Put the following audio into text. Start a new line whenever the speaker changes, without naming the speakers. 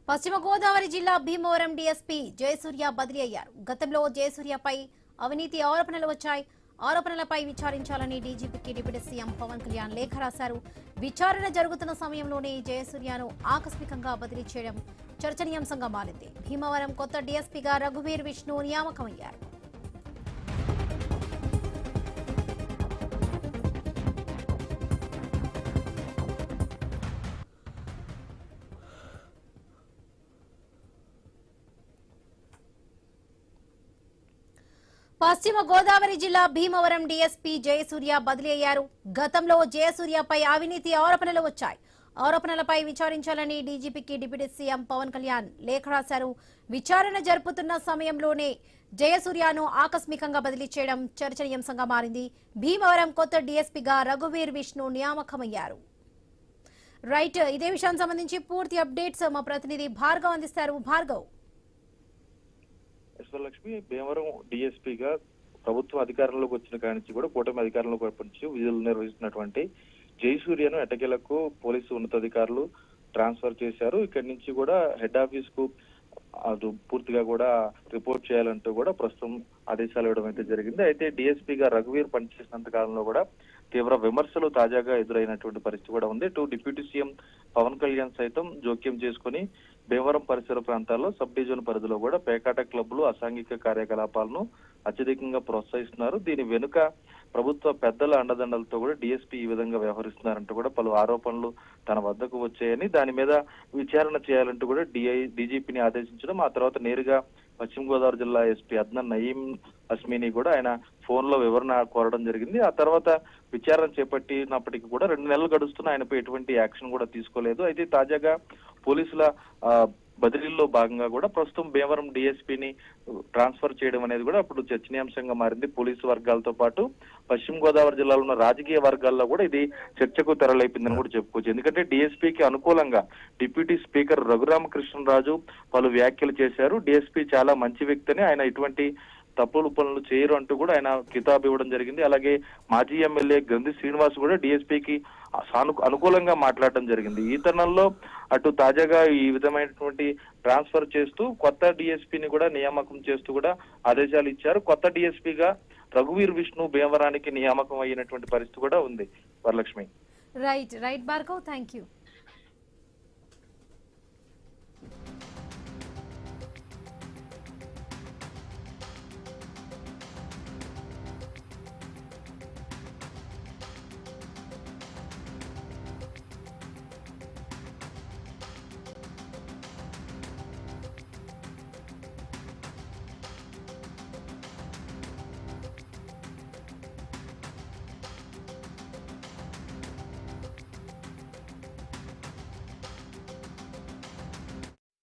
పశ్చిమ గోదావరి జిల్లా భీమవరం డీఎస్పీ జయసూర్య బదిలీ అయ్యారు. గతంలో జయసూర్యపై అవినీతి ఆరోపణలు వచ్చాయి. ఆరోపణలపై విచారించాలని డీజీపీకి డిప్యూటీ సీఎం పవన్ కళ్యాణ్ లేఖ రాశారు. విచారణ జరుగుతున్న సమయంలోనే జయసూర్యను ఆకస్మికంగా బదిలీ చేయడం చర్చనీయాంశంగా మారింది. భీమవరం కొత్త డీఎస్పీగా రఘువీర్ విష్ణు నియామకమయ్యారు. పశ్చిమ గోదావరి జిల్లా భీమవరం డీఎస్పీ జయసూర్య బదిలీ అయ్యారు. గతంలో జయసూర్యపై అవినీతి ఆరోపణలు వచ్చాయి. ఆరోపణలపై విచారించాలని డీజీపీకి డిప్యూటీ సీఎం పవన్ కళ్యాణ్ లేఖ రాశారు. విచారణ జరుపుతున్న సమయంలోనే జయసూర్యను ఆకస్మికంగా బదిలీ చేయడం చర్చనీయాంశంగా మారింది. భీమవరం కొత్త డీఎస్పీగా రఘువీర్ విష్ణు నియామకమయ్యారు. రైట్, ఇదే విషయానికి సంబంధించి పూర్తి అప్డేట్స్ మా ప్రతినిధి భార్గవ్ అందిస్తారు. భార్గవ్.
లక్ష్మి, భీమవరం డీఎస్పీగా ప్రభుత్వం అధికారంలోకి వచ్చిన కాడి నుంచి కూడా కూటమి అధికారంలోకి వచ్చి విధులు నిర్వహిస్తున్నటువంటి జయసూర్యను ఎట్టకేలకు పోలీసు ఉన్నతాధికారులు ట్రాన్స్ఫర్ చేశారు. ఇక్కడి నుంచి కూడా హెడ్ ఆఫీస్ కు పూర్తిగా కూడా రిపోర్ట్ చేయాలంటూ కూడా ప్రస్తుతం ఆదేశాలు ఇవ్వడం అయితే జరిగింది. అయితే డీఎస్పీగా రఘువీర్ పనిచేసినంత కాలంలో కూడా తీవ్ర విమర్శలు తాజాగా ఎదురైనటువంటి పరిస్థితి కూడా ఉంది. డిప్యూటీ సీఎం పవన్ కళ్యాణ్ సైతం జోక్యం చేసుకుని భీమవరం పరిసర ప్రాంతాల్లో సబ్ డివిజన్ పరిధిలో కూడా పేకాట క్లబ్లు అసాంఘిక కార్యకలాపాలను అత్యధికంగా ప్రోత్సహిస్తున్నారు. దీని వెనుక ప్రభుత్వ పెద్దల అండదండలతో కూడా డీఎస్పీ ఈ విధంగా వ్యవహరిస్తున్నారంటూ కూడా పలు ఆరోపణలు తన వద్దకు వచ్చాయని, దాని మీద విచారణ చేయాలంటూ కూడా డీజీపీని ఆదేశించడం, ఆ తర్వాత నేరుగా పశ్చిమ గోదావరి జిల్లా ఎస్పీ అద్నాన్ నయీం అస్మీని కూడా ఆయన ఫోన్ లో వివరణ కోరడం జరిగింది. ఆ తర్వాత విచారణ చేపట్టినప్పటికీ కూడా 2 నెలలు గడుస్తున్న ఆయనపై ఎటువంటి యాక్షన్ కూడా తీసుకోలేదు. అయితే తాజాగా పోలీసుల బదిలీల్లో భాగంగా కూడా ప్రస్తుతం భీమవరం డీఎస్పీని ట్రాన్స్ఫర్ చేయడం అనేది కూడా అప్పుడు చర్చనీయాంశంగా మారింది. పోలీసు వర్గాలతో పాటు పశ్చిమ గోదావరి జిల్లాలో ఉన్న రాజకీయ వర్గాల్లో కూడా ఇది చర్చకు తెరలేపిందని కూడా చెప్పుకోవచ్చు. ఎందుకంటే డీఎస్పీకి అనుకూలంగా డిప్యూటీ స్పీకర్ రఘురామకృష్ణరాజు పలు వ్యాఖ్యలు చేశారు. డీఎస్పీ చాలా మంచి వ్యక్తిని, ఆయన ఇటువంటి తప్పులు పనులు చేయరు అంటూ కూడా ఆయన కితాబు ఇవ్వడం జరిగింది. అలాగే మాజీ ఎమ్మెల్యే గంధి శ్రీనివాస్ కూడా డీఎస్పీకి అనుకూలంగా మాట్లాడడం జరిగింది. ఈ తరుణంలో అటు తాజాగా ఈ విధమైనటువంటి ట్రాన్స్ఫర్ చేస్తూ కొత్త డీఎస్పీని కూడా నియామకం చేస్తూ కూడా ఆదేశాలు ఇచ్చారు. కొత్త డీఎస్పీగా రఘువీర్ విష్ణు భీమవరానికి నియామకం అయినటువంటి పరిస్థితి కూడా ఉంది. Varalakshmi.
Right Bhargav, thank you.